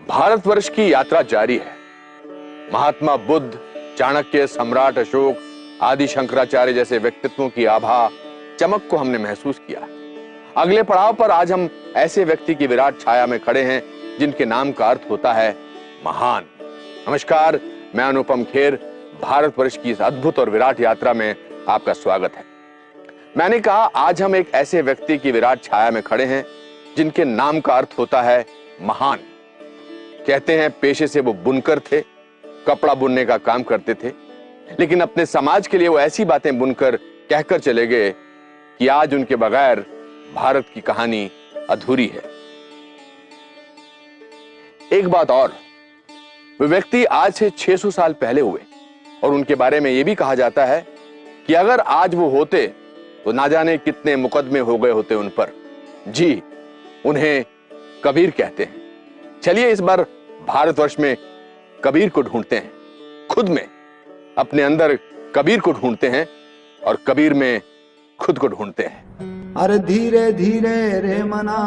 भारतवर्ष की यात्रा जारी है। महात्मा बुद्ध, चाणक्य, सम्राट अशोक, आदि शंकराचार्य जैसे व्यक्तित्वों की आभा चमक को हमने महसूस किया। अगले पड़ाव पर आज हम ऐसे व्यक्ति की विराट छाया में खड़े हैं जिनके नाम का अर्थ होता है महान। नमस्कार, मैं अनुपम खेर। भारतवर्ष की इस अद्भुत और विराट यात्रा में आपका स्वागत है। मैंने कहा आज हम एक ऐसे व्यक्ति की विराट छाया में खड़े हैं जिनके नाम का अर्थ होता है महान। कहते हैं पेशे से वो बुनकर थे, कपड़ा बुनने का काम करते थे, लेकिन अपने समाज के लिए वो ऐसी बातें बुनकर कहकर चले गए कि आज उनके बगैर भारत की कहानी अधूरी है। एक बात और, वे व्यक्ति आज से 600 साल पहले हुए और उनके बारे में यह भी कहा जाता है कि अगर आज वो होते तो ना जाने कितने मुकदमे हो गए होते उन पर। जी, उन्हें कबीर कहते हैं। चलिए इस बार भारतवर्ष में कबीर को ढूंढते हैं, खुद में, अपने अंदर कबीर को ढूंढते हैं और कबीर में खुद को ढूंढते हैं। अरे धीरे धीरे रे मना।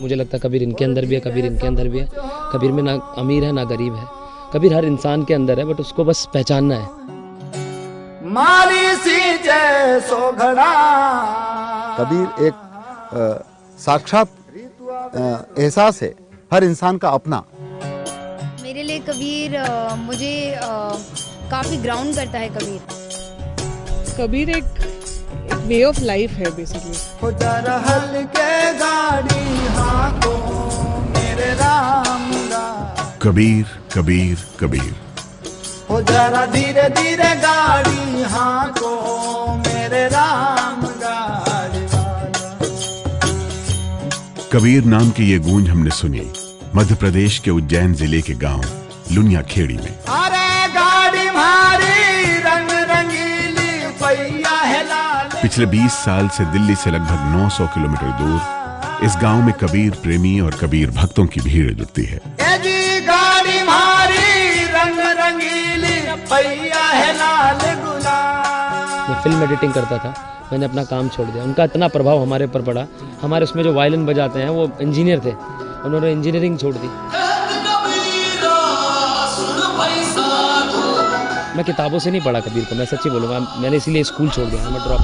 मुझे लगता है कबीर इनके अंदर भी है, कबीर इनके अंदर भी है। कबीर में ना अमीर है ना गरीब है, कबीर हर इंसान के अंदर है, बट उसको बस पहचानना है। माली सी जैसो घड़ा। कबीर एक साक्षात एहसास है, हर इंसान का अपना। मेरे लिए कबीर मुझे काफी ग्राउंड करता है। कबीर एक वे ऑफ लाइफ है बेसिकली। हो जरा हल्के गाड़ी हाथों मेरे राम राम। कबीर कबीर कबीर। हो जरा धीरे धीरे गाड़ी हाथों मेरे राम गाड़ी वाला। कबीर नाम की ये गूंज हमने सुनी मध्य प्रदेश के उज्जैन जिले के गांव लुनिया खेड़ी में। अरे गाड़ी मारी रंग रंगीली पैया है लाल। पिछले 20 साल से दिल्ली से लगभग 900 किलोमीटर दूर इस गांव में कबीर प्रेमी और कबीर भक्तों की भीड़ जुटती है। जी गाड़ी मारी रंग रंगीली पैया है लाल गुलाल। मैं फिल्म एडिटिंग करता था, मैंने अपना काम छोड़ दिया। उनका इतना प्रभाव हमारे ऊपर पड़ा। हमारे उसमें जो वायलिन बजाते हैं वो इंजीनियर थे, उन्होंने इंजीनियरिंग छोड़ दी। मैं किताबों से नहीं पढ़ा कबीर को, मैं सच्ची बोलूँगा, मैंने इसीलिए स्कूल छोड़ दिया। मैं drop.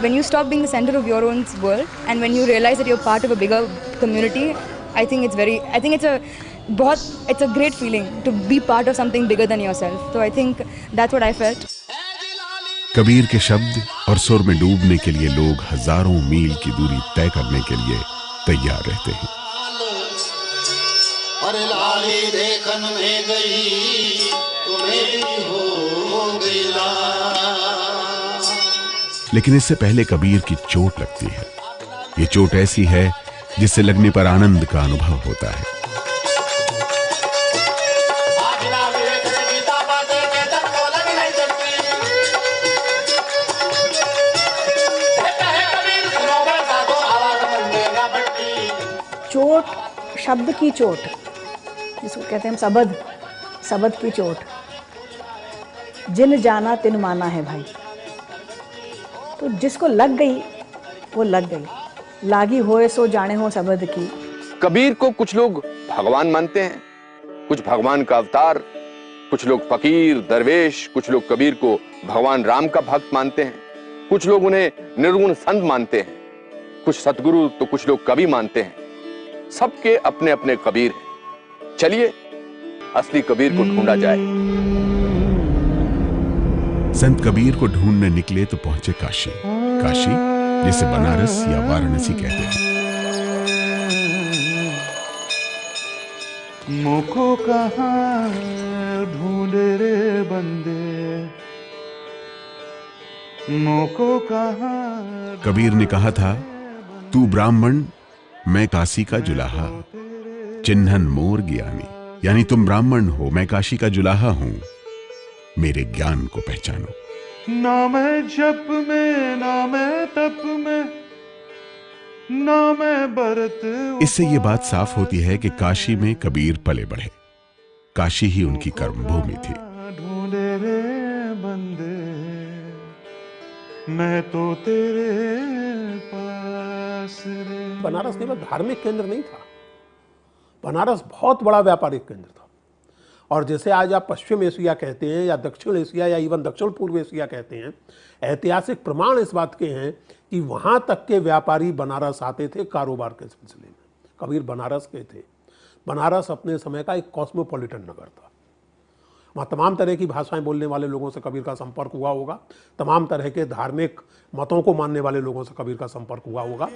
When you stop being the center of your own world and when you realize that you're part of a bigger community, I think it's a great feeling to be part of something bigger than yourself. So I think that's what I felt. Kabir के शब्द और सुर में डूबने के लिए लोग हजारों मील की दूरी तय करने के लिए तैयार रहते हैं। अरे लाली देखन में गई तुम्हें भी हो गई लाल। लेकिन इससे पहले कबीर की चोट लगती है। ये चोट ऐसी है जिससे लगने पर आनंद का अनुभव होता है। चोट, शब्द की चोट, जिसको कहते हैं हम सबद की चोट। जिन जाना तिन माना है भाई। तो जिसको लग गई वो लग गई, लागी होए सो जाने हो सबद की। कबीर को कुछ लोग भगवान मानते हैं, कुछ भगवान का अवतार, कुछ लोग फकीर, दरवेश, कुछ लोग कबीर को भगवान राम का भक्त मानते हैं, कुछ लोग उन्हें निर्गुण संत मानते हैं, कुछ सतगुरु तो कुछ लोग कवि मानते हैं। सबके अपने अपने कबीर हैं। चलिए असली कबीर को ढूंढा जाए। संत कबीर को ढूंढने निकले तो पहुंचे काशी। काशी जिसे बनारस या वाराणसी कहते हैं। मुझको कहाँ ढूंढे रे बंदे, मुझको कहाँ। कबीर ने कहा था, तू ब्राह्मण मैं काशी का जुलाहा, चिन्हन मोर ज्ञानी। यानी तुम ब्राह्मण हो, मैं काशी का जुलाहा हूं, मेरे ज्ञान को पहचानो। ना मैं जप में, ना मैं तप में, ना मैं बरत। इससे ये बात साफ होती है कि काशी में कबीर पले बढ़े। काशी ही उनकी कर्मभूमि थी। ढूंढे रे बंदे, मैं तो तेरे पास रे। बनारस केवल धार्मिक केंद्र नहीं था, बनारस बहुत बड़ा व्यापारिक केंद्र था। और जैसे आज आप पश्चिम एशिया कहते हैं या दक्षिण एशिया या इवन दक्षिण पूर्व एशिया कहते हैं, ऐतिहासिक प्रमाण इस बात के हैं कि वहाँ तक के व्यापारी बनारस आते थे कारोबार के सिलसिले में। कबीर बनारस के थे। बनारस अपने समय का एक कॉस्मोपॉलिटन नगर था। वहाँ तमाम तरह की भाषाएं बोलने वाले लोगों से कबीर का संपर्क हुआ होगा, तमाम तरह के धार्मिक मतों को मानने वाले लोगों से कबीर का संपर्क हुआ होगा।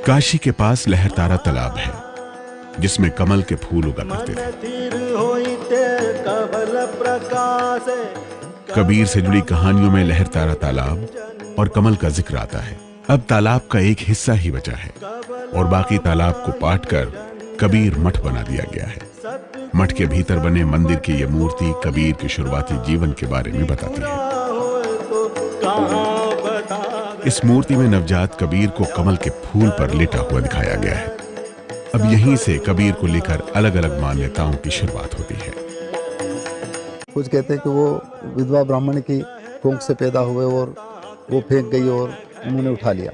काशी के पास लहरतारा तालाब है जिसमें कमल के फूल उगा करते थे। कबीर से जुड़ी कहानियों में लहरतारा तालाब और कमल का जिक्र आता है। अब तालाब का एक हिस्सा ही बचा है और बाकी तालाब को पाटकर कबीर मठ बना दिया गया है। मठ के भीतर बने मंदिर की यह मूर्ति कबीर के शुरुआती जीवन के बारे में बताती है। इस मूर्ति में नवजात कबीर को कमल के फूल पर लेटा हुआ दिखाया गया है। अब यहीं से कबीर को लेकर अलग अलग मान्यताओं की शुरुआत होती है। कुछ कहते हैं कि वो विधवा ब्राह्मण की कोख से पैदा हुए और वो फेंक गई और उन्होंने उठा लिया।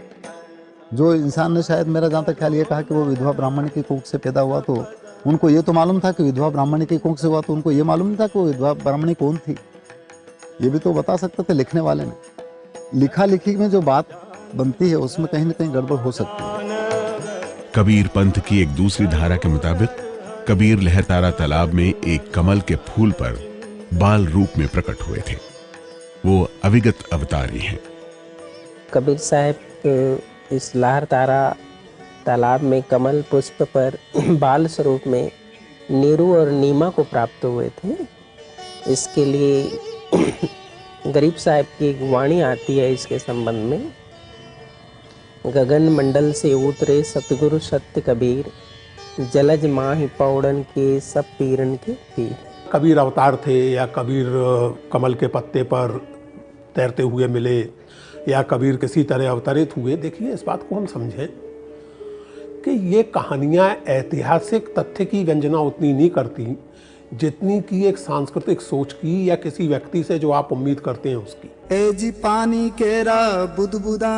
जो इंसान ने, शायद मेरा जहाँ तक ख्याल ये कहा कि वो विधवा ब्राह्मण की कोख से पैदा हुआ, तो उनको ये तो मालूम था कि विधवा ब्राह्मण की कोख से हुआ, तो उनको ये मालूम नहीं था कि वो विधवा ब्राह्मणी कौन थी। ये भी तो बता सकते थे लिखने वाले ने। लिखा लिखी में जो बात बनती है उसमें कहीं ना कहीं गड़बड़ हो सकती है। कबीर पंथ की एक दूसरी धारा के मुताबिक कबीर लहरतारा तालाब में एक कमल के फूल पर बाल रूप में प्रकट हुए थे। वो अविगत अवतारी हैं। कबीर साहब इस लहरतारा तालाब में कमल पुष्प पर बाल स्वरूप में नीरू और नीमा को प्राप्त हुए थे। इसके लिए गरीब साहब की एक वाणी आती है इसके संबंध में। गगन मंडल से उतरे सतगुरु सत्य कबीर, जलज माहि पौड़न के सब पीरन के पीर। कबीर अवतार थे या कबीर कमल के पत्ते पर तैरते हुए मिले या कबीर किसी तरह अवतरित हुए। देखिए, इस बात को हम समझें कि ये कहानियाँ ऐतिहासिक तथ्य की व्यंजना उतनी नहीं करती जितनी की एक सांस्कृतिक सोच की या किसी व्यक्ति से जो आप उम्मीद करते हैं उसकी। ए जी पानी केरा बुदबुदा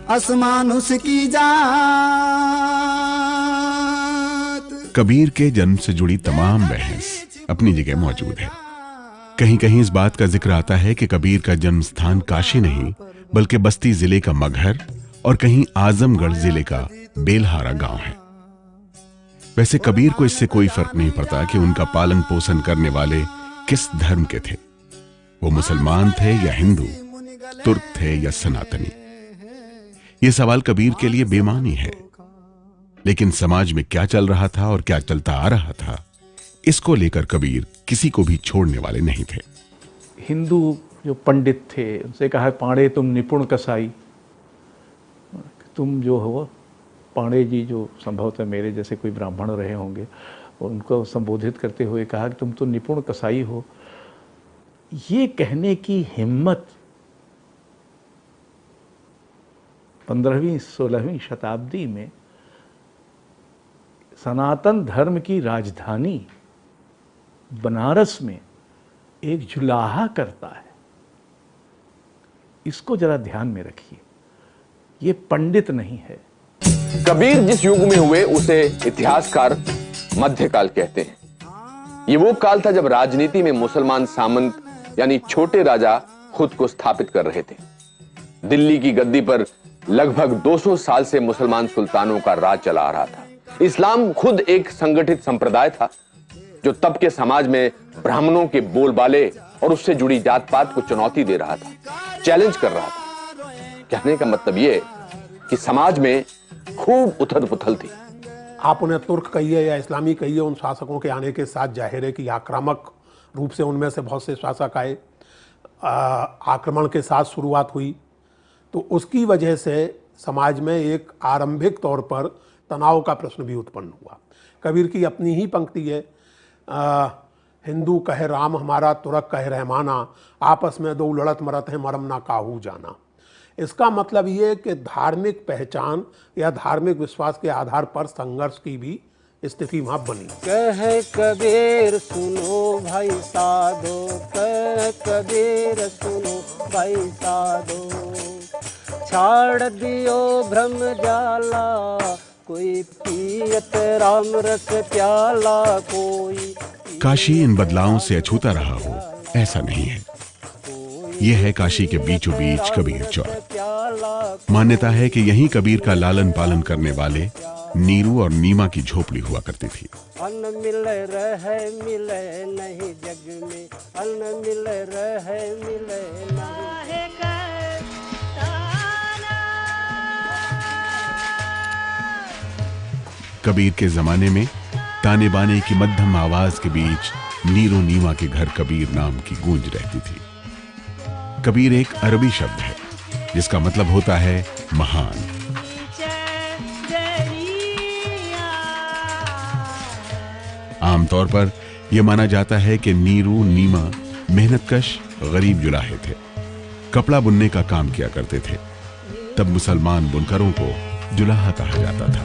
आसमान उसकी जात। कबीर के जन्म से जुड़ी तमाम बहस अपनी जगह मौजूद है। कहीं कहीं इस बात का जिक्र आता है कि कबीर का जन्म स्थान काशी नहीं बल्कि बस्ती जिले का मगहर और कहीं आजमगढ़ जिले का बेलहारा गांव है। वैसे कबीर को इससे कोई फर्क नहीं पड़ता कि उनका पालन पोषण करने वाले किस धर्म के थे। वो मुसलमान थे या हिंदू, तुर्क थे या सनातनी। ये सवाल कबीर के लिए बेमानी है, लेकिन समाज में क्या चल रहा था और क्या चलता आ रहा था, इसको लेकर कबीर किसी को भी छोड़ने वाले नहीं थे। हिंदू जो पंडित थे उनसे कहा, पांडे तुम निपुण कसाई, तुम जो हो पांडे जी, जो संभवतः मेरे जैसे कोई ब्राह्मण रहे होंगे, और उनको संबोधित करते हुए कहा कि तुम तो निपुण कसाई हो। ये कहने की हिम्मत 15वीं-16वीं शताब्दी में सनातन धर्म की राजधानी बनारस में एक जुलाहा करता है। इसको जरा ध्यान में रखिए, ये पंडित नहीं है। कबीर जिस युग में हुए उसे इतिहासकार मध्यकाल कहते हैं। ये वो काल था जब राजनीति में मुसलमान सामंत यानी छोटे राजा खुद को स्थापित कर रहे थे। दिल्ली की गद्दी पर लगभग 200 साल से मुसलमान सुल्तानों का राज चला आ रहा था। इस्लाम खुद एक संगठित संप्रदाय था जो तब के समाज में ब्राह्मणों के बोलबाले और उससे जुड़ी जात पात को चुनौती दे रहा था, चैलेंज कर रहा था। कहने का मतलब यह कि समाज में खूब उथल पुथल थी। आप उन्हें तुर्क कहिए या इस्लामी कहिए, उन शासकों के आने के साथ जाहिर है कि आक्रामक रूप से उनमें से बहुत से शासक आए, आक्रमण के साथ शुरुआत हुई। तो उसकी वजह से समाज में एक आरंभिक तौर पर तनाव का प्रश्न भी उत्पन्न हुआ। कबीर की अपनी ही पंक्ति है, हिंदू कहे राम हमारा, तुर्क कहे रहमाना, आपस में दो लड़त मरत है, मरम ना काहू जाना। इसका मतलब ये कि धार्मिक पहचान या धार्मिक विश्वास के आधार पर संघर्ष की भी स्थिति वहां बनी। कह कबीर सुनो भाई साधो, कह कबीर सुनो भाई साधो, छाड़ दियो भ्रम जाला, कोई पियत राम रस प्याला कोई। काशी इन बदलावों से अछूता रहा हो ऐसा नहीं है। यह है काशी के बीचों बीच कबीर चौक। मान्यता है कि यहीं कबीर का लालन पालन करने वाले नीरू और नीमा की झोपड़ी हुआ करती थी। अन्न मिले रहे मिले नहीं जग में, अन्न मिले रहे मिले नहीं। कबीर के जमाने में ताने बाने की मध्यम आवाज के बीच नीरू नीमा के घर कबीर नाम की गूंज रहती थी। कबीर एक अरबी शब्द है जिसका मतलब होता है महान। आमतौर पर यह माना जाता है कि नीरू नीमा मेहनतकश गरीब जुलाहे थे, कपड़ा बुनने का काम किया करते थे। तब मुसलमान बुनकरों को जुलाहा कहा जाता था।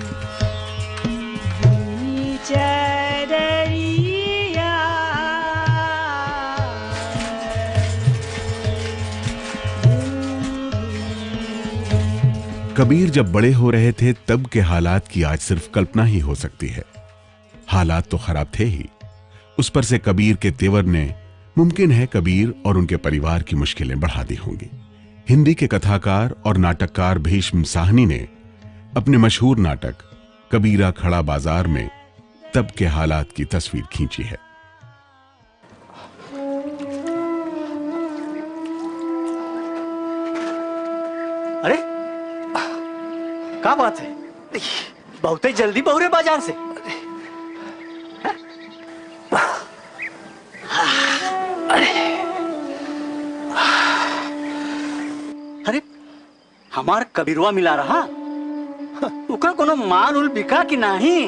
कबीर जब बड़े हो रहे थे तब के हालात की आज सिर्फ कल्पना ही हो सकती है। हालात तो खराब थे ही, उस पर से कबीर के तेवर ने मुमकिन है कबीर और उनके परिवार की मुश्किलें बढ़ा दी होंगी। हिंदी के कथाकार और नाटककार भीष्म साहनी ने अपने मशहूर नाटक कबीरा खड़ा बाजार में तब के हालात की तस्वीर खींची है। अरे क्या बात है, बहुत ही जल्दी बहुरे बाजार से। अरे हमार कबीरवा मिला रहा, उका कोनो माल उल बिका कि नहीं?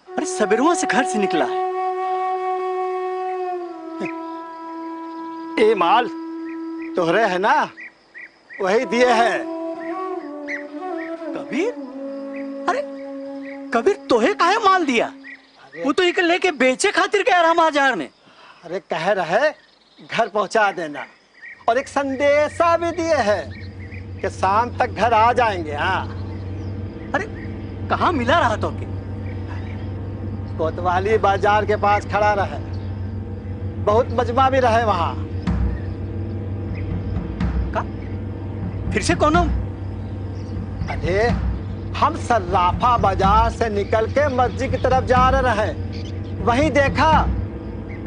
अरे सबेरवा से घर से निकला है। ये माल तोहरे है ना, वही दिए है। कबीर? अरे कबीर तोहे काहे माल दिया? वो तो एक लेके बेचे खातिर गया रहा बाजार में। अरे कह रहे घर पहुंचा देना, और एक संदेशा भी दिए है कि शाम तक घर आ जाएंगे। हाँ। अरे कहाँ मिला रहा तो? कोतवाली बाजार के पास खड़ा रहे, बहुत मजमा भी रहे वहां। फिर से कौन? अरे हम सर्राफा बाजार से निकल के मस्जिद की तरफ जा रहे, वहीं देखा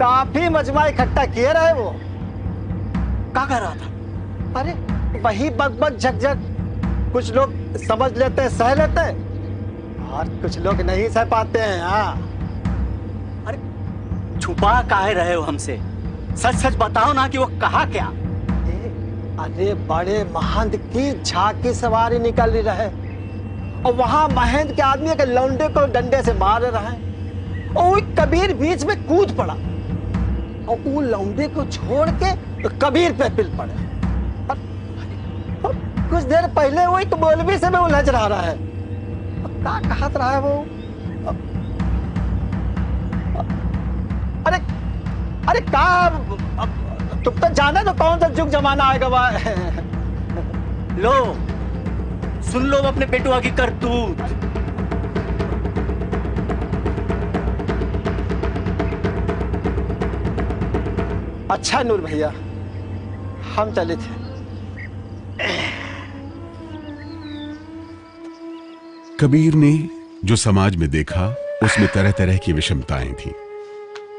काफी मजमा इकट्ठा किए रहे। वो क्या कर रहा था? अरे वही बक झकझक, कुछ लोग समझ लेते हैं, सह लेते हैं, और कुछ लोग नहीं सह पाते हैं। हाँ। अरे छुपा काहे रहे हो हमसे? सच सच बताओ ना कि वो कहा क्या? अरे बड़े महंत की झांकी सवारी निकल रहे, और वहां महंत के आदमी के लौंडे को डंडे से मार रहे, और कबीर बीच में कूद पड़ा, और वो लौंडे को छोड़ के कबीर पे पिल पड़े। कुछ देर पहले वो एक मौलवी से मैं उलझ रहा है। क्या कहत रहा है वो? अरे अरे क्या तुम तो जाने तो कौन सा जुग जमाना आएगा। लो सुन लो अपने बेटुआ की करतूत। अच्छा नूर भैया, हम चले थे। कबीर ने जो समाज में देखा उसमें तरह तरह की विषमताएं थी।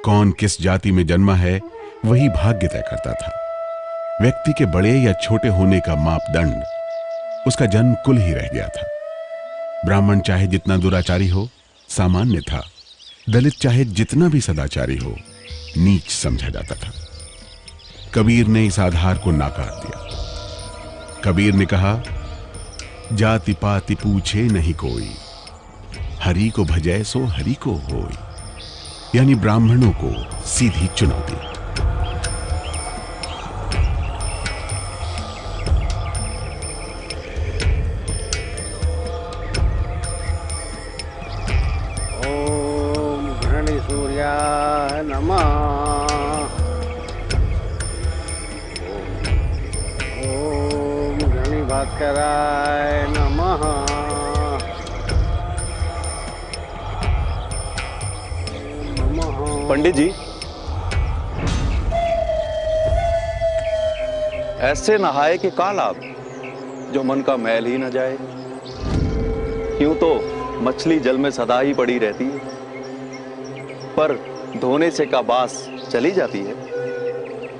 कौन किस जाति में जन्मा है वही भाग्य तय करता था। व्यक्ति के बड़े या छोटे होने का मापदंड उसका जन्म कुल ही रह गया था। ब्राह्मण चाहे जितना दुराचारी हो सामान्य था, दलित चाहे जितना भी सदाचारी हो नीच समझा जाता था। कबीर ने इस आधार को नाकार दिया। कबीर ने कहा, जाति पाति पूछे नहीं कोई, हरि को भजै सो हरि को होई, यानी ब्राह्मणों को सीधी चुनौती। ओम घृणी सूर्याय नमः। ओम घृणी भास्कराय नमः। पंडित जी, ऐसे नहाए कि का लाभ, जो मन का मैल ही न जाए। क्यों तो मछली जल में सदा ही पड़ी रहती है, पर धोने से का बास चली जाती है।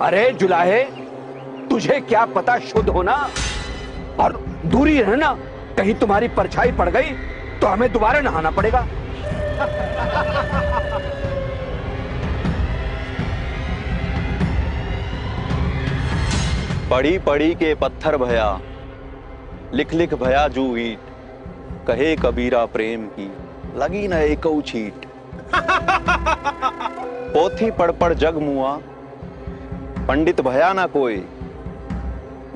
अरे जुलाहे, तुझे क्या पता शुद्ध होना और दूरी रहना, कहीं तुम्हारी परछाई पड़ गई तो हमें दोबारा नहाना पड़ेगा। पड़ी पड़ी के पत्थर भया, लिख लिख भया जू ईट, कहे कबीरा प्रेम की लगी न एकौ छीट। पोथी पढ़ पढ़ जग मुआ, पंडित भया ना कोई,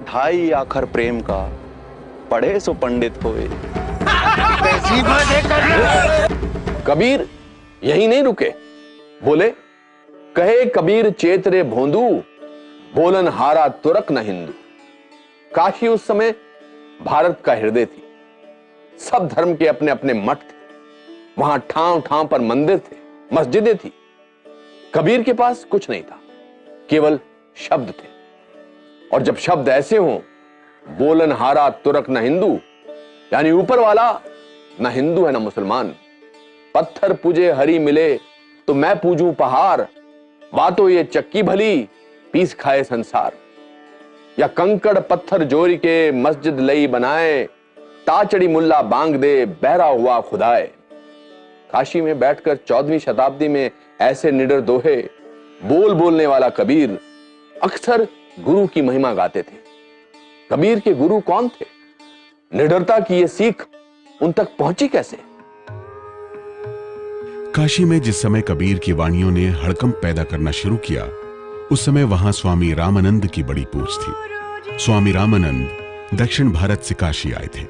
ढाई आखर प्रेम का पढ़े सो पंडित होए। कबीर यही नहीं रुके, बोले कहे कबीर चेतरे भोंदू, बोलन हारा तुरक न हिंदू। काशी उस समय भारत का हृदय थी। सब धर्म के अपने अपने मठ थे, वहां ठाव ठाव पर मंदिर थे, मस्जिदें थी। कबीर के पास कुछ नहीं था, केवल शब्द थे। और जब शब्द ऐसे हों, बोलन हारा तुरक न हिंदू, यानी ऊपर वाला न हिंदू है न मुसलमान। पत्थर पूजे हरि मिले तो मैं पूजूं पहाड़, बातों ये चक्की भली पीस खाए संसार। या कंकड़ पत्थर जोरी के मस्जिद लई बनाए, ताचड़ी मुल्ला बांग दे बहरा हुआ खुदाए। काशी में बैठकर 14वीं शताब्दी में ऐसे निडर दोहे बोलने वाला कबीर अक्सर गुरु की महिमा गाते थे। कबीर के गुरु कौन थे? निडरता की ये सीख उन तक पहुंची कैसे? काशी में जिस समय कबीर की वाणियों ने हड़कंप पैदा करना शुरू किया, उस समय वहां स्वामी रामानंद की बड़ी पूछ थी। स्वामी रामानंद दक्षिण भारत से काशी आए थे।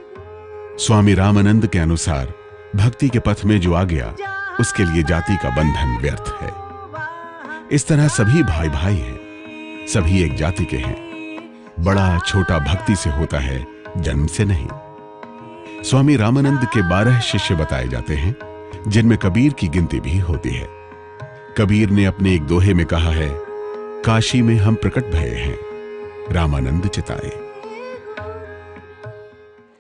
स्वामी रामानंद के अनुसार भक्ति के पथ में जो आ गया, उसके लिए जाति का बंधन व्यर्थ है। इस तरह सभी भाई भाई हैं, सभी एक जाति के हैं। बड़ा छोटा भक्ति से होता है, जन्म से नहीं। स्वामी रामानंद के 12 शिष्य बताए जाते हैं, जिनमें कबीर की गिनती भी होती है। कबीर ने अपने एक दोहे में कहा है, काशी में हम प्रकट भये हैं, रामानंद चिताए।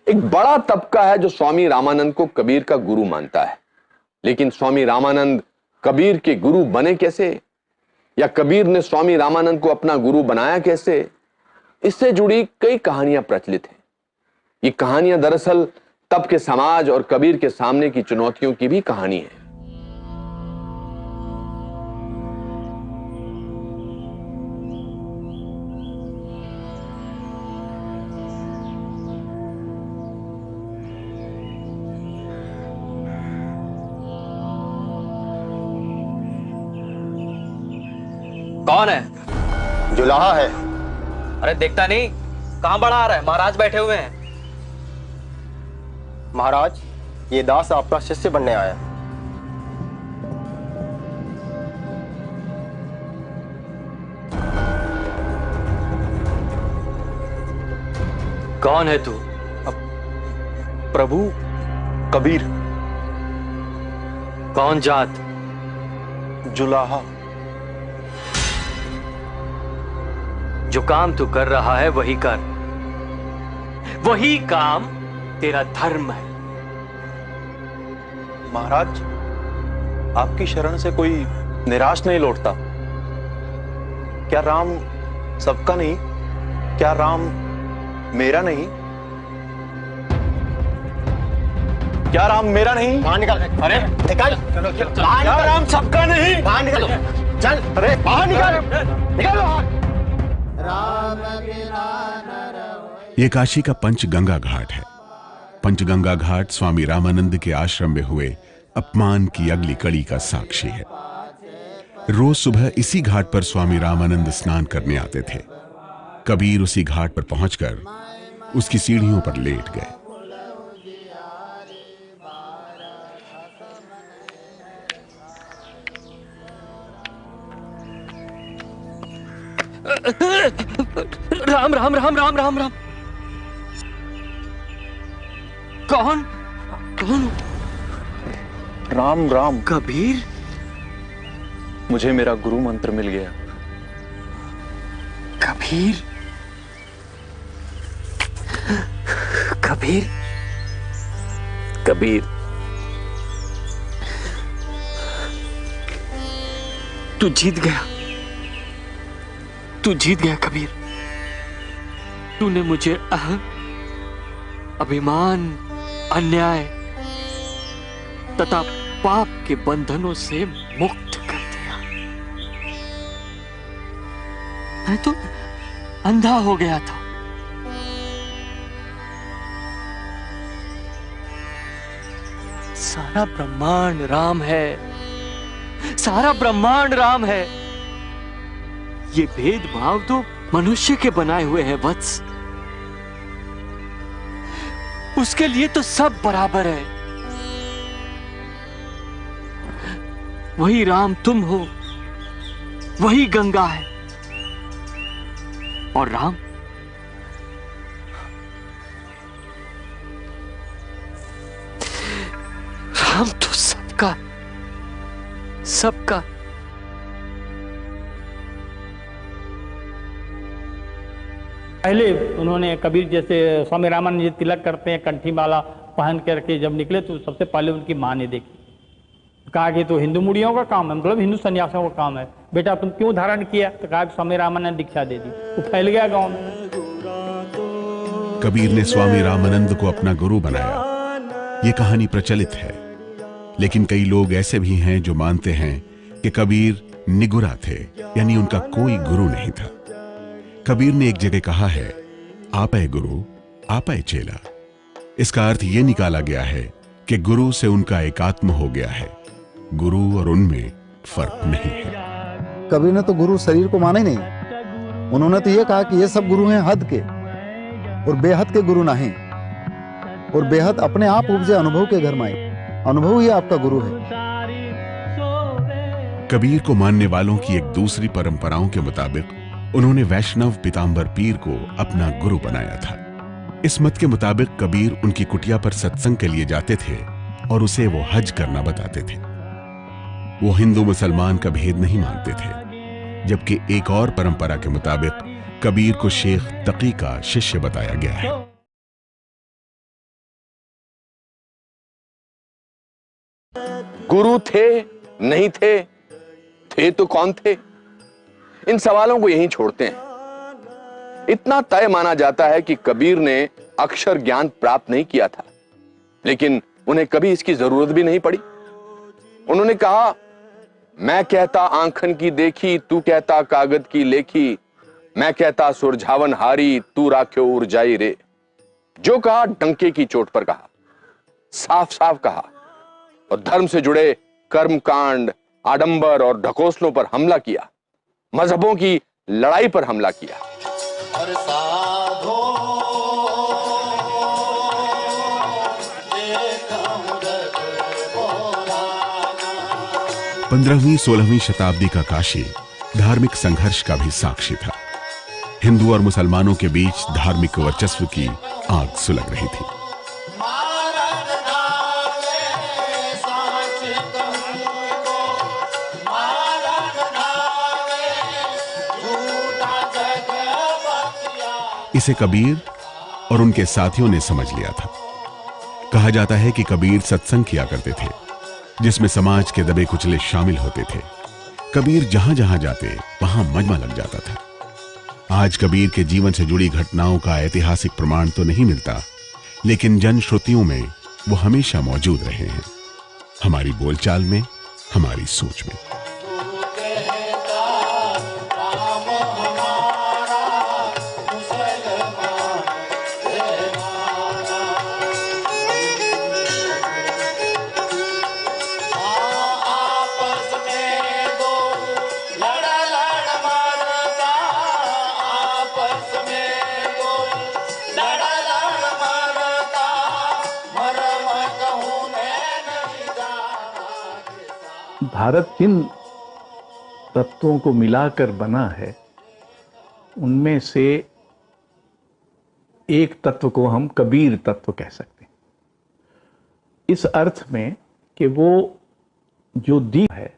एक बड़ा तबका है जो स्वामी रामानंद को कबीर का गुरु मानता है। लेकिन स्वामी रामानंद कबीर के गुरु बने कैसे, या कबीर ने स्वामी रामानंद को अपना गुरु बनाया कैसे, इससे जुड़ी कई कहानियां प्रचलित हैं। ये कहानियां दरअसल तब के समाज और कबीर के सामने की चुनौतियों की भी कहानी है। कौन है? जुलाहा है। अरे देखता नहीं, कहां बढ़ा आ रहा है? महाराज बैठे हुए हैं। महाराज, ये दास आपका शिष्य बनने आया। कौन है तू? प्रभु, कबीर। कौन जात? जुलाहा। जो काम तू कर रहा है वही कर, वही काम तेरा धर्म है। महाराज, आपकी शरण से कोई निराश नहीं लौटता। क्या राम सबका नहीं? क्या राम मेरा नहीं? क्या राम मेरा नहीं? बाहर निकल। अरे निकल। क्या राम सबका नहीं? बाहर निकलो। चल, अरे बाहर निकल। निकल बाहर। यह काशी का पंचगंगा घाट है। पंचगंगा घाट स्वामी रामानंद के आश्रम में हुए अपमान की अगली कड़ी का साक्षी है। रोज सुबह इसी घाट पर स्वामी रामानंद स्नान करने आते थे। कबीर उसी घाट पर पहुंचकर उसकी सीढ़ियों पर लेट गए। राम राम राम राम राम राम। कौन कौन? राम राम। कबीर, मुझे मेरा गुरु मंत्र मिल गया। कबीर, कबीर, कबीर, तू जीत गया, तू जीत गया कबीर। तूने मुझे अहं, अभिमान, अन्याय तथा पाप के बंधनों से मुक्त कर दिया। मैं तो अंधा हो गया था। सारा ब्रह्मांड राम है, सारा ब्रह्मांड राम है। ये भेदभाव तो मनुष्य के बनाए हुए हैं वत्स। उसके लिए तो सब बराबर है। वही राम तुम हो, वही गंगा है, और राम राम तो सबका सबका। पहले उन्होंने कबीर जैसे स्वामी रामानंद जी तिलक करते हैं, कंठी माला पहन करके जब निकले तो सबसे पहले उनकी माँ ने देखी। कहा कि तो हिंदू मुड़ियों का काम है, मतलब हिंदू सन्यासियों का काम है, बेटा तुम क्यों धारण किया? तो कहा कि स्वामी रामानंद ने दीक्षा दे दी। वो फैल गया गांव में। कबीर ने स्वामी रामानंद को अपना गुरु बनाया। ये कहानी प्रचलित है, लेकिन कई लोग ऐसे भी हैं जो मानते हैं कि कबीर निगुरा थे, यानी उनका कोई गुरु नहीं था। कबीर ने एक जगह कहा है, आपै गुरु आपै चेला। इसका अर्थ यह निकाला गया है कि गुरु से उनका एकात्म हो गया है, गुरु और उनमें फर्क नहीं है। कबीर ने तो गुरु शरीर को माना ही नहीं। उन्होंने तो ये कहा कि ये सब गुरु हैं हद के, और बेहद के गुरु नहीं। और बेहद अपने आप उपजे अनुभव के घर में आए। अनुभव ही आपका गुरु है। कबीर को मानने वालों की एक दूसरी परंपराओं के मुताबिक उन्होंने वैष्णव पीताम्बर पीर को अपना गुरु बनाया था। इस मत के मुताबिक कबीर उनकी कुटिया पर सत्संग के लिए जाते थे और उसे वो हज करना बताते थे। वो हिंदू मुसलमान का भेद नहीं मानते थे, जबकि एक और परंपरा के मुताबिक कबीर को शेख तकी का शिष्य बताया गया है। गुरु थे नहीं थे, थे तो कौन थे? इन सवालों को यहीं छोड़ते हैं। इतना तय माना जाता है कि कबीर ने अक्षर ज्ञान प्राप्त नहीं किया था, लेकिन उन्हें कभी इसकी जरूरत भी नहीं पड़ी। उन्होंने कहा, मैं कहता आंखन की देखी, तू कहता कागज की लेखी, मैं कहता सुरझावन हारी, तू राख्यो उर्जाई रे। जो कहा डंके की चोट पर कहा, साफ साफ कहा, और धर्म से जुड़े कर्मकांड, आडंबर और ढकोसलों पर हमला किया, मजहबों की लड़ाई पर हमला किया। 15वीं-16वीं शताब्दी का काशी धार्मिक संघर्ष का भी साक्षी था। हिंदू और मुसलमानों के बीच धार्मिक वर्चस्व की आग सुलग रही थी। इसे कबीर और उनके साथियों ने समझ लिया था। कहा जाता है कि कबीर सत्संग किया करते थे, जिसमें समाज के दबे कुचले शामिल होते थे। कबीर जहां जहां जाते वहां मजमा लग जाता था। आज कबीर के जीवन से जुड़ी घटनाओं का ऐतिहासिक प्रमाण तो नहीं मिलता, लेकिन जनश्रुतियों में वो हमेशा मौजूद रहे हैं, हमारी बोलचाल में, हमारी सोच में। भारत जिन तत्वों को मिलाकर बना है उनमें से एक तत्व को हम कबीर तत्व कह सकते हैं, इस अर्थ में कि वो जो दी है,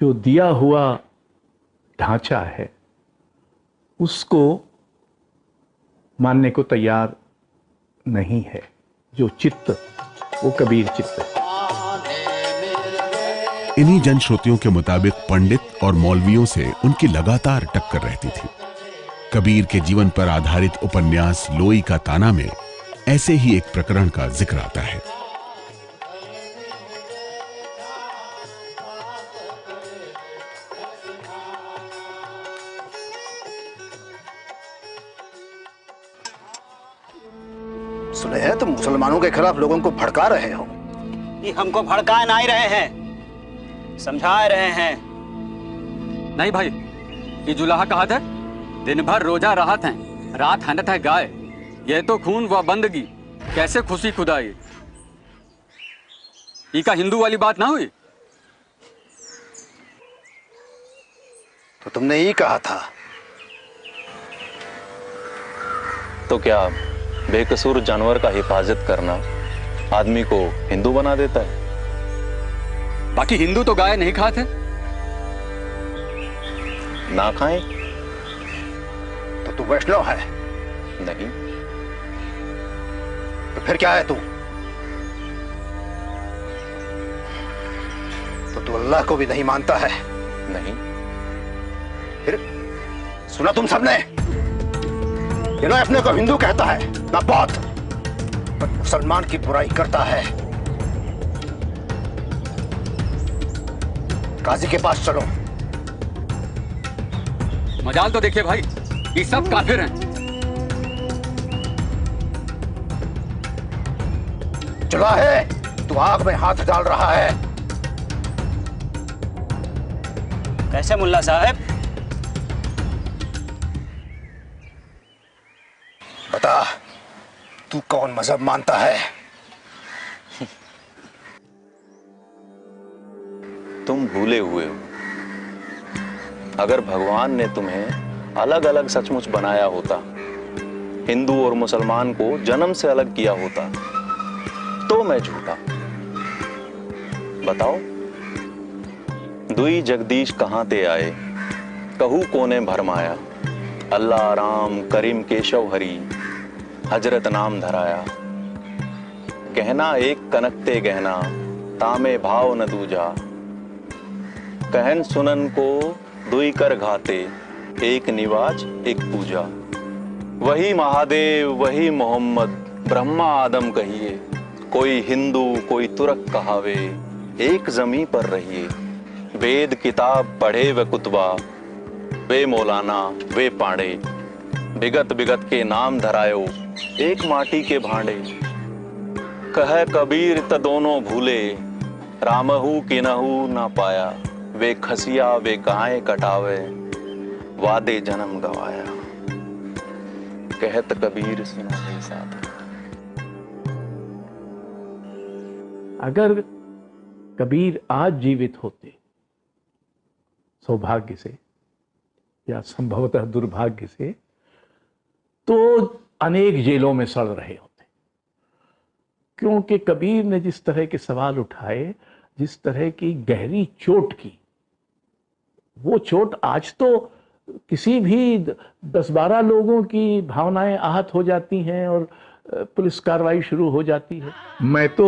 जो दिया हुआ ढांचा है, उसको मानने को तैयार नहीं है। जो चित्त, वो कबीर चित्त है। इन्हीं जनश्रुतियों के मुताबिक पंडित और मौलवियों से उनकी लगातार टक्कर रहती थी। कबीर के जीवन पर आधारित उपन्यास लोई का ताना में ऐसे ही एक प्रकरण का जिक्र आता है। सुने हैं तुम मुसलमानों के खिलाफ लोगों को भड़का रहे हो। ये हमको भड़का नहीं रहे हैं, समझा रहे हैं। नहीं भाई, ये जुलाहा कहा था, दिन भर रोजा राहत हैं, रात हनत है गाय। ये तो खून व बंदगी, कैसे खुशी खुदाई। ये का हिंदू वाली बात ना हुई? तो तुमने ही कहा था। तो क्या बेकसूर जानवर का हिफाजत करना आदमी को हिंदू बना देता है? बाकी हिंदू तो गाय नहीं खाते। ना खाएं तो तू वैष्णव है? नहीं। तो फिर क्या है तू? तो तू अल्लाह को भी नहीं मानता है? नहीं। फिर सुना तुम सबने, ये ना अपने को हिंदू कहता है ना बौद्ध, पर मुसलमान की बुराई करता है। काजी के पास चलो। मजाल तो देखिए भाई, ये सब काफिर हैं। चला है, तू आग में हाथ डाल रहा है। कैसे मुल्ला साहब? बता, तू कौन मजहब मानता है? तुम भूले हुए हो। अगर भगवान ने तुम्हें अलग अलग सचमुच बनाया होता, हिंदू और मुसलमान को जन्म से अलग किया होता, तो मैं झूठा। बताओ, दुई जगदीश कहां ते आए, कहू कोने भरमाया। अल्लाह राम करीम केशव हरि, हजरत नाम धराया। कहना एक कनकते गहना, तामे भाव न दूजा। कहन सुनन को दुई कर घाते, एक निवाज एक पूजा। वही महादेव वही मोहम्मद, ब्रह्मा आदम कहिए। कोई हिंदू कोई तुर्क कहावे, एक जमी पर रहिए। वेद किताब पढ़े व कुतबा, वे मौलाना वे पांडे। बिगत बिगत के नाम धरायो, एक माटी के भांडे। कह कबीर त दोनों भूले, रामहू किनहू ना पाया। वे खसिया वे गाय कटावे, वादे जन्म गवाया। कहत कबीर सुना है साथ। अगर कबीर आज जीवित होते, सौभाग्य से या संभवतः दुर्भाग्य से, तो अनेक जेलों में सड़ रहे होते। क्योंकि कबीर ने जिस तरह के सवाल उठाए, जिस तरह की गहरी चोट की, वो चोट आज तो किसी भी 10-12 लोगों की भावनाएं आहत हो जाती हैं और पुलिस कार्रवाई शुरू हो जाती है। मैं तो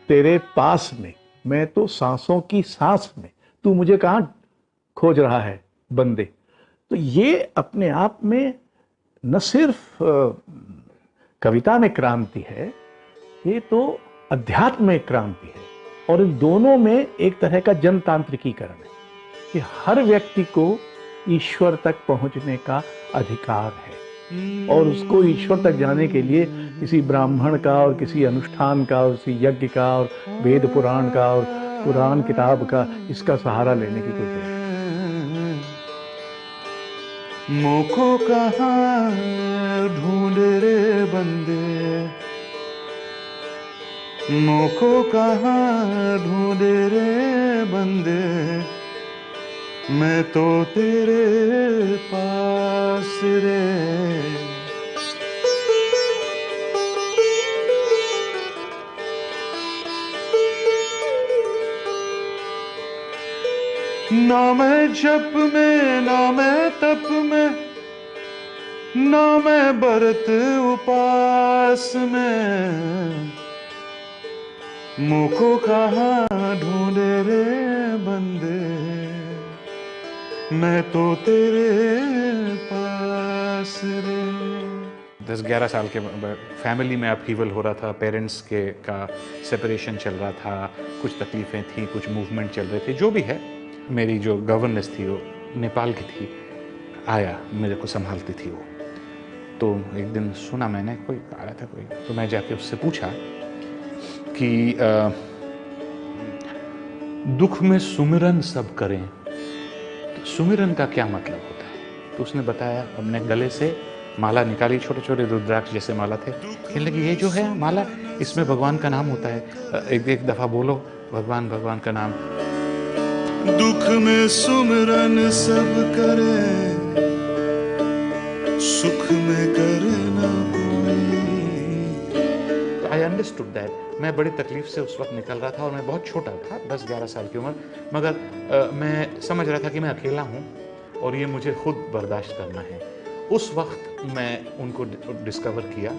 तेरे पास में, मैं तो सांसों की सांस में, तू मुझे कहाँ खोज रहा है बंदे। तो ये अपने आप में न सिर्फ कविता में क्रांति है, ये तो अध्यात्म में क्रांति है। और इन दोनों में एक तरह का जनतांत्रिकीकरण है कि हर व्यक्ति को ईश्वर तक पहुंचने का अधिकार है, और उसको ईश्वर तक जाने के लिए किसी ब्राह्मण का और किसी अनुष्ठान का और किसी यज्ञ का और वेद पुराण का और पुराण किताब का, इसका सहारा लेने की कोई जरूरत नहीं। मुखो कहाँ ढूंढे रे बंदे, मुखो कहाँ ढूंढे रे बंदे। मैं तो तेरे पास रे। ना मैं जप में ना मैं तप में ना मैं बरत उपास में, मुझको कहाँ ढूंढे रे बंदे, मैं तो तेरे पास रे। 10-11 साल के फैमिली में अपहीवल हो रहा था, पेरेंट्स के का सेपरेशन चल रहा था, कुछ तकलीफ़ें थी, कुछ मूवमेंट चल रहे थे, जो भी है। मेरी जो गवर्नेंस थी वो नेपाल की थी, आया मेरे को संभालती थी वो। तो एक दिन सुना मैंने, कोई आया था कोई, तो मैं जाके उससे पूछा कि दुख में सुमिरन सब करें, तो सुमिरन का क्या मतलब होता है? तो उसने बताया, अपने गले से माला निकाली, छोटे छोटे रुद्राक्ष जैसे माला थे, कहने लगी ये जो है माला, इसमें भगवान का नाम होता है, एक दफ़ा बोलो भगवान भगवान का नाम। दुख में सुमिरन सब करे, सुख में करे ना कोई। I understood that. मैं बड़ी तकलीफ से उस वक्त निकल रहा था और मैं बहुत छोटा था, 10-11 साल की उम्र, मगर मैं समझ रहा था कि मैं अकेला हूँ और ये मुझे खुद बर्दाश्त करना है। उस वक्त मैं उनको डिस्कवर किया।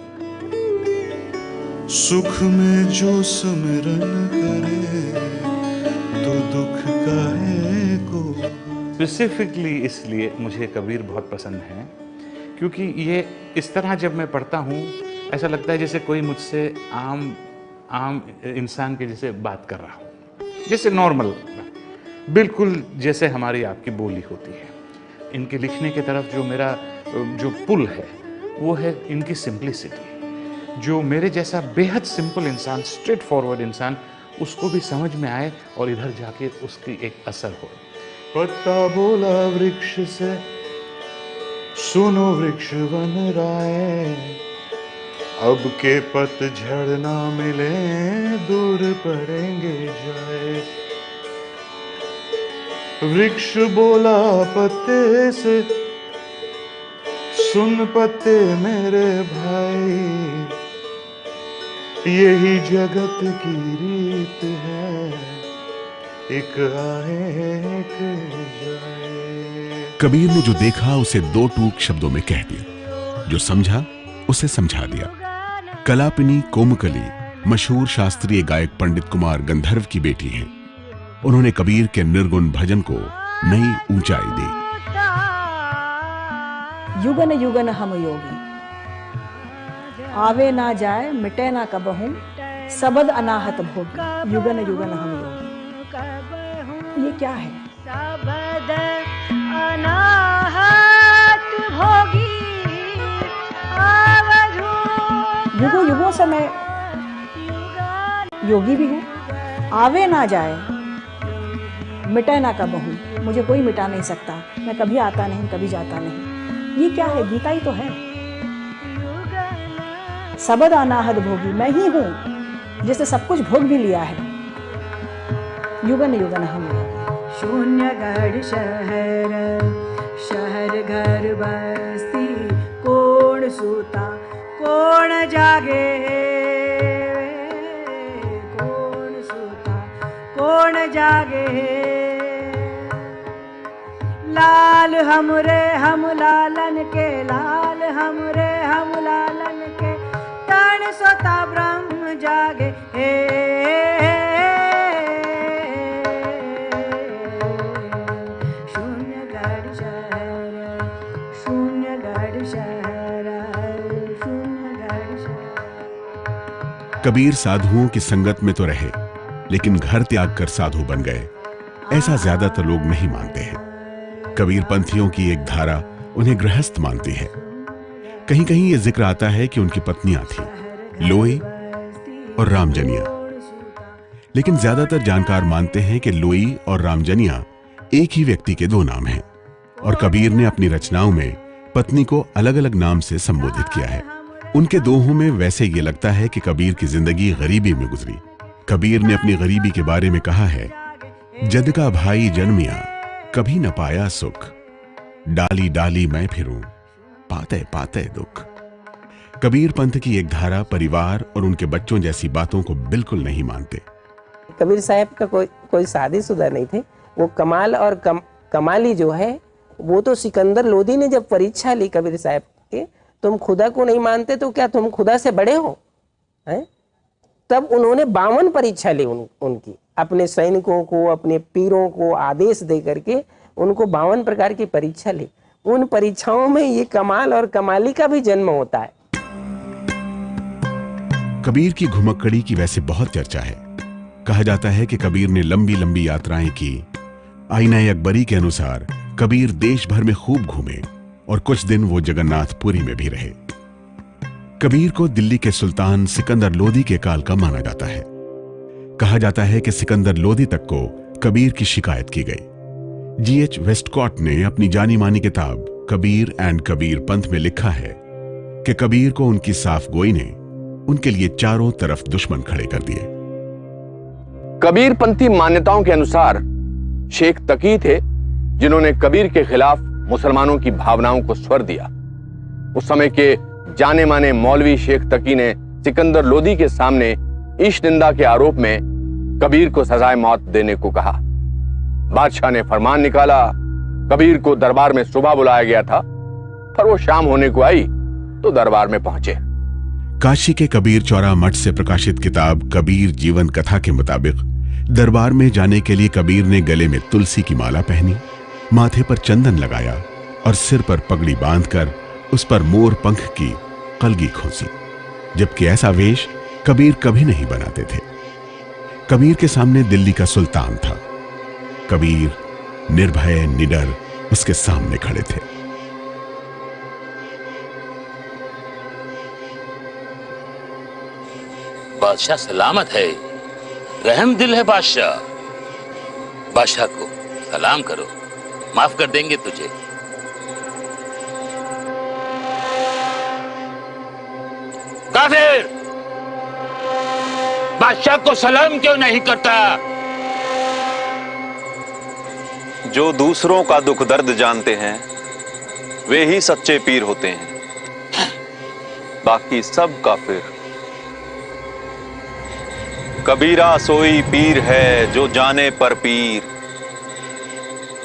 सुख में जो सुमिरन करे तो दुख काहे को। स्पेसिफिकली इसलिए मुझे कबीर बहुत पसंद है क्योंकि ये इस तरह जब मैं पढ़ता हूँ ऐसा लगता है जैसे कोई मुझसे आम इंसान के जैसे बात कर रहा हो, जैसे नॉर्मल, बिल्कुल जैसे हमारी आपकी बोली होती है। इनके लिखने की तरफ जो मेरा जो पुल है वो है इनकी सिंप्लिसिटी। जो मेरे जैसा बेहद सिंपल इंसान, स्ट्रेट फॉरवर्ड इंसान, उसको भी समझ में आए और इधर जाके उसकी एक असर हो। पत्ता बोला वृक्ष से, सुनो वृक्ष वन राय, अब के पतझड़ ना मिले दूर पड़ेंगे जाए। वृक्ष बोला पत्ते से, सुन पत्ते मेरे भाई, यही जगत की रीत है, एक आए एक जाए। कबीर ने जो देखा उसे 2 टूक शब्दों में कह दिया, जो समझा उसे समझा दिया। कलापिनी कोमकली मशहूर शास्त्रीय गायक पंडित कुमार गंधर्व की बेटी हैं। उन्होंने कबीर के निर्गुण भजन को नई ऊंचाई दी। युगन युगन हम योगी, आवे ना जाए मिटे ना कबहू, सबद अनाहत भोगी, युगन युगन हम योगी। ये क्या है? सबद अनाहत भोगी, युगों युगों से मैं योगी भी हूँ। आवे ना जाए मिटे ना कबहू, मुझे कोई मिटा नहीं सकता, मैं कभी आता नहीं कभी जाता नहीं। ये क्या है? गीता ही तो है। सबद अनाहत भोगी, मैं ही हूँ जिसने सब कुछ भोग भी लिया है। युगन युगन हम शून्यगढ़ शहर, शहर घर बस्ती, कौन सूता कौन जागे, कौन सूता कौन जागे। लाल हमरे हम लालन के, लाल हमरे हम लालन के, तन सोता ब्रह्म जागे। शून्यगढ़ शहर, शून्यगढ़ शहर, शून्यगढ़ शहर। कबीर साधुओं की संगत में तो रहे, लेकिन घर त्याग कर साधु बन गए, ऐसा ज्यादातर लोग नहीं मानते हैं। कबीर पंथियों की एक धारा उन्हें गृहस्थ मानती है। कहीं कहीं यह जिक्र आता है कि उनकी पत्नियां थीं, लोई और रामजनिया। लेकिन ज्यादातर जानकार मानते हैं कि लोई और रामजनिया एक ही व्यक्ति के 2 नाम हैं, और कबीर ने अपनी रचनाओं में पत्नी को अलग अलग नाम से संबोधित किया है। उनके दोहों में वैसे ये लगता है कि कबीर की जिंदगी गरीबी में गुजरी। कबीर ने अपनी गरीबी के बारे में कहा है, जद का भाई जन्मिया कभी न पाया सुख, डाली डाली मैं फिरूं, पाते पाते दुख। कबीर पंथ की एक धारा परिवार और उनके बच्चों जैसी बातों को बिल्कुल नहीं मानते। कबीर साहब का कोई शादीशुदा नहीं थे। वो कमाल और कमाली जो है वो तो सिकंदर लोधी ने जब परीक्षा ली कबीर साहब के, तुम खुदा को नहीं मानते तो क्या तुम खुदा से बड़े हो, हैं? तब उन्होंने 52 परीक्षा ली उनकी, अपने सैनिकों को, अपने पीरों को आदेश दे करके उनको 52 प्रकार की परीक्षा ली। उन परीक्षाओं में ये कमाल और कमाली का भी जन्म होता है। कबीर की घुमक्कड़ी की वैसे बहुत चर्चा है। कहा जाता है कि कबीर ने लंबी लंबी यात्राएं की। आईना अकबरी के अनुसार कबीर देश भर में खूब घूमे और कुछ दिन वो जगन्नाथपुरी में भी रहे। कबीर को दिल्ली के सुल्तान सिकंदर लोदी के काल का माना जाता है। कहा जाता है कि सिकंदर लोदी तक को कबीर की शिकायत की गई। जीएच वेस्टकॉट ने अपनी जानी मानी किताब कबीर एंड कबीर पंथ में लिखा है कि कबीर को उनकी साफ गोई ने उनके लिए चारों तरफ दुश्मन खड़े कर दिए। कबीर पंथी मान्यताओं के अनुसार शेख तकी थे जिन्होंने कबीर के खिलाफ मुसलमानों की भावनाओं को स्वर दिया। उस समय के जाने माने मौलवी शेख तकी ने सिकंदर लोदी के सामने ईश निंदा के आरोप में कबीर को सजाए मौत देने को कहा। बादशाह ने फरमान निकाला। कबीर को दरबार में सुबह बुलाया गया था, पर वो शाम होने को आई तो दरबार में पहुंचे। काशी के कबीर चौरा मठ से प्रकाशित किताब कबीर जीवन कथा के मुताबिक दरबार में जाने के लिए कबीर ने गले में तुलसी की माला पहनी, माथे पर चंदन लगाया और सिर पर पगड़ी बांधकर उस पर मोर पंख की कलगी खोसी। जबकि ऐसा वेश कबीर कभी नहीं बनाते थे। कबीर के सामने दिल्ली का सुल्तान था। कबीर निर्भय निडर उसके सामने खड़े थे। बादशाह सलामत है, रहम दिल है बादशाह। बादशाह को सलाम करो, माफ कर देंगे तुझे। काफिर, बादशाह को सलाम क्यों नहीं करता? जो दूसरों का दुख दर्द जानते हैं वे ही सच्चे पीर होते हैं, बाकी सब काफिर। कबीरा सोई पीर है जो जाने पर पीर,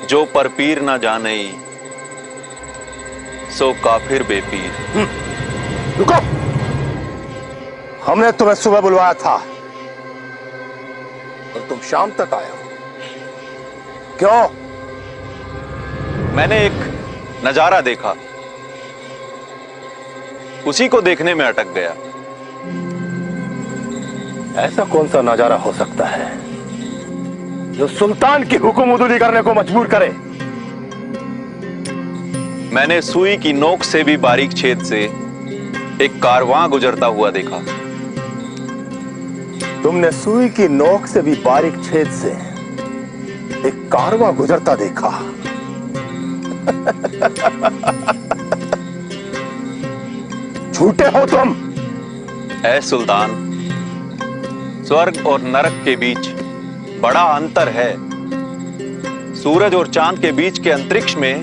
जो पर पीर ना जाने सो काफिर बेपीर। रुको, हमने तुम्हें सुबह बुलवाया था और तुम शाम तक आए हो। क्यों? मैंने एक नजारा देखा, उसी को देखने में अटक गया। ऐसा कौन सा नजारा हो सकता है जो सुल्तान की हुक्म करने को मजबूर करे? मैंने सुई की नोक से भी बारीक छेद से एक कारवां गुजरता हुआ देखा। तुमने सुई की नोक से भी बारीक छेद से एक कारवां गुजरता देखा? झूठे हो तुम। ऐ सुल्तान, स्वर्ग और नरक के बीच बड़ा अंतर है। सूरज और चांद के बीच के अंतरिक्ष में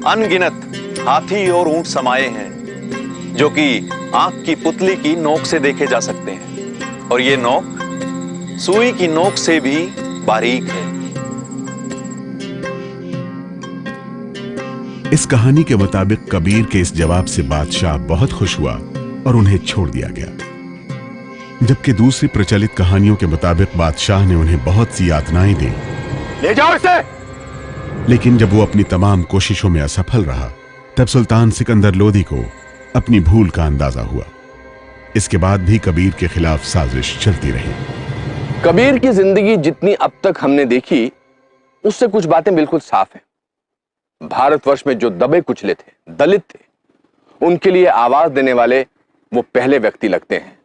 अनगिनत हाथी और ऊंट समाये हैं जो कि आंख की पुतली की नोक से देखे जा सकते हैं, और ये नोक सुई की नोक से भी बारीक है। इस कहानी के मुताबिक कबीर के इस जवाब से बादशाह बहुत खुश हुआ और उन्हें छोड़ दिया गया। जबकि दूसरी प्रचलित कहानियों के मुताबिक बादशाह ने उन्हें बहुत सी यातनाएं दी। ले जाओ इसे। लेकिन जब वो अपनी तमाम कोशिशों में असफल रहा, तब सुल्तान सिकंदर लोदी को अपनी भूल का अंदाजा हुआ। इसके बाद भी कबीर के खिलाफ साजिश चलती रही। कबीर की जिंदगी जितनी अब तक हमने देखी, उससे कुछ बातें बिल्कुल साफ हैं। भारतवर्ष में जो दबे कुचले थे, दलित थे, उनके लिए आवाज देने वाले वो पहले व्यक्ति लगते हैं।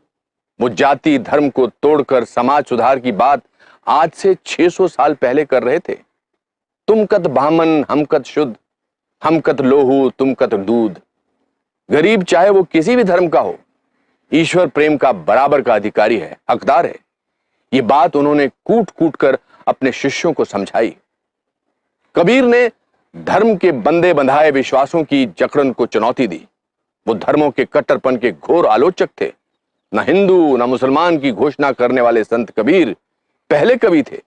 वो जाति धर्म को तोड़कर समाज सुधार की बात आज से 600 साल पहले कर रहे थे। तुम कत ब्राह्मण, हम कत शुद्ध, हम कत लोहू, तुम कत दूध। गरीब चाहे वो किसी भी धर्म का हो, ईश्वर प्रेम का बराबर का अधिकारी है, हकदार है। ये बात उन्होंने कूट कूट कर अपने शिष्यों को समझाई। कबीर ने धर्म के बंधे बंधाए विश्वासों की जकड़न को चुनौती दी। वो धर्मों के कट्टरपन के घोर आलोचक थे। न हिंदू न मुसलमान की घोषणा करने वाले संत कबीर पहले कवि थे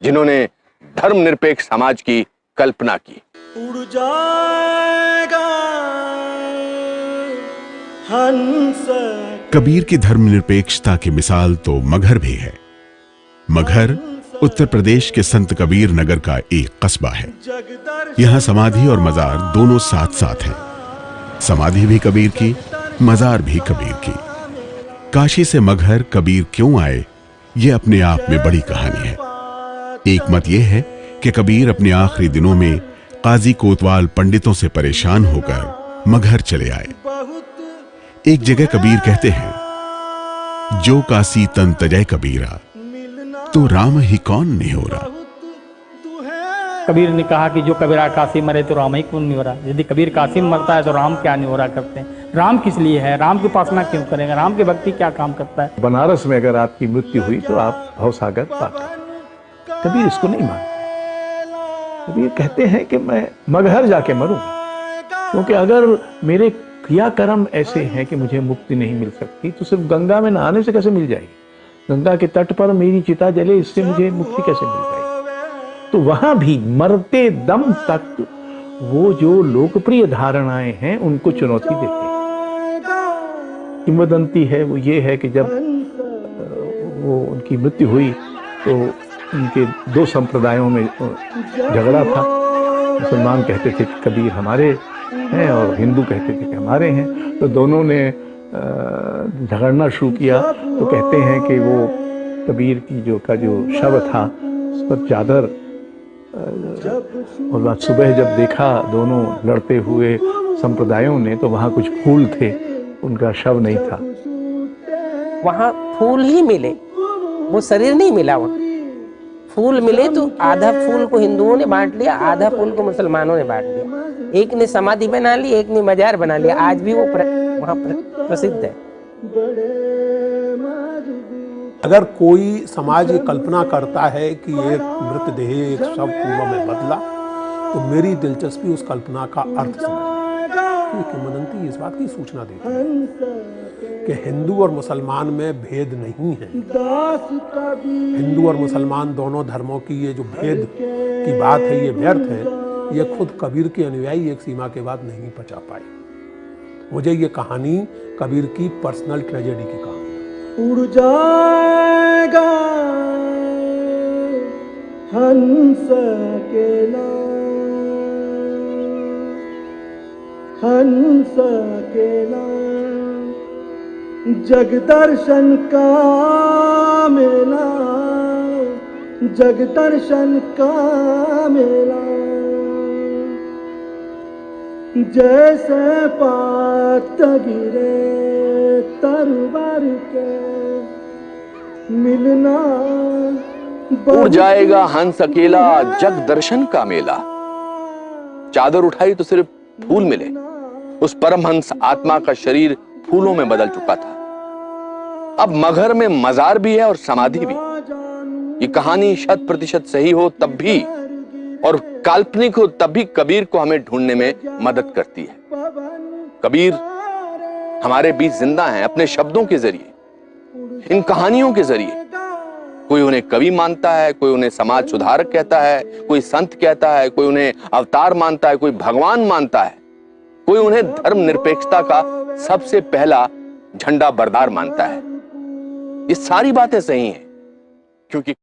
जिन्होंने धर्मनिरपेक्ष समाज की कल्पना की। उड़ जाएगा हंस। कबीर की धर्मनिरपेक्षता की मिसाल तो मगहर भी है। मगहर उत्तर प्रदेश के संत कबीर नगर का एक कस्बा है। यहाँ समाधि और मजार दोनों साथ साथ हैं। समाधि भी कबीर की, मजार भी कबीर की। काशी से मगहर कबीर क्यों आए, ये अपने आप में बड़ी कहानी है। एक मत यह है कि कबीर अपने आखिरी दिनों में काजी कोतवाल पंडितों से परेशान होकर मगहर चले आए। एक जगह कबीर कहते हैं, जो काशी तन तजय कबीरा, तो राम ही कौन नहीं हो रहा। कबीर ने कहा कि जो कबीरा काशी मरे तो राम ही कौन नहीं हो रहा। यदि कबीर काशी में मरता है तो राम क्या नहीं हो रहा करते हैं। राम किस लिए है, राम की उपासना क्यों करेंगे, राम की भक्ति क्या काम करता है। बनारस में अगर आपकी मृत्यु हुई तो आप भवसागर पार। कबीर इसको नहीं मानते। कबीर कहते हैं कि मैं मगहर जाके मरूंगा, क्योंकि अगर मेरे क्रियाकर्म ऐसे हैं कि मुझे मुक्ति नहीं मिल सकती तो सिर्फ गंगा में नहाने से कैसे मिल जाएगी। गंगा के तट पर मेरी चिता जले, इससे मुझे मुक्ति कैसे मिल जाएगी। तो वहां भी मरते दम तक वो जो लोकप्रिय धारणाएं हैं उनको चुनौती देते हैं। किंवदंती है वो ये है कि जब वो उनकी मृत्यु हुई तो उनके दो संप्रदायों में झगड़ा था। मुसलमान कहते थे कि कबीर हमारे हैं और हिंदू कहते थे कि हमारे हैं। तो दोनों ने झगड़ना शुरू किया। तो कहते हैं कि वो कबीर की जो शव था उस पर चादर, और बाद सुबह जब देखा दोनों लड़ते हुए संप्रदायों ने तो वहाँ कुछ फूल थे, उनका शव नहीं था। वहाँ फूल ही मिले, वो शरीर नहीं मिला। वहाँ फूल मिले तो आधा फूल को हिंदुओं ने बांट लिया, आधा फूल को मुसलमानों ने बांट लिया। एक ने समाधि बना ली, एक ने मजार बना लिया। आज भी वो वहाँ प्रसिद्ध है। अगर कोई समाज ये कल्पना करता है कि एक मृतदेह एक शव पूर्व में बदला, तो मेरी दिलचस्पी उस कल्पना का अर्थ समझने। किंवदंती इस बात की सूचना देती है कि हिंदू और मुसलमान में भेद नहीं है। हिंदू और मुसलमान दोनों धर्मों की ये जो भेद की बात है, ये व्यर्थ है। ये खुद कबीर के अनुयायी एक सीमा के बाद नहीं पचा पाए। मुझे ये कहानी कबीर की पर्सनल ट्रेजेडी की कहानी। उड़ जाएगा हंस अकेला, हंस अकेला, जग दर्शन का मेला, जग दर्शन का मेला। जैसे पात गिरे तरवर के मिलना। उड़ जाएगा हंस अकेला, जग दर्शन का मेला। चादर उठाई तो सिर्फ फूल मिले। उस परमहंस आत्मा का शरीर फूलों में बदल चुका था। अब मगहर में मजार भी है और समाधि भी। ये कहानी 100% सही हो तब भी और काल्पनिक हो तब भी कबीर को हमें ढूंढने में मदद करती है। कबीर हमारे बीच जिंदा हैं अपने शब्दों के जरिए, इन कहानियों के जरिए। कोई उन्हें कवि मानता है, कोई उन्हें समाज सुधारक कहता है, कोई संत कहता है, कोई उन्हें अवतार मानता है, कोई भगवान मानता है, कोई उन्हें धर्म निरपेक्षता का सबसे पहला झंडा बरदार मानता है। ये सारी बातें सही हैं क्योंकि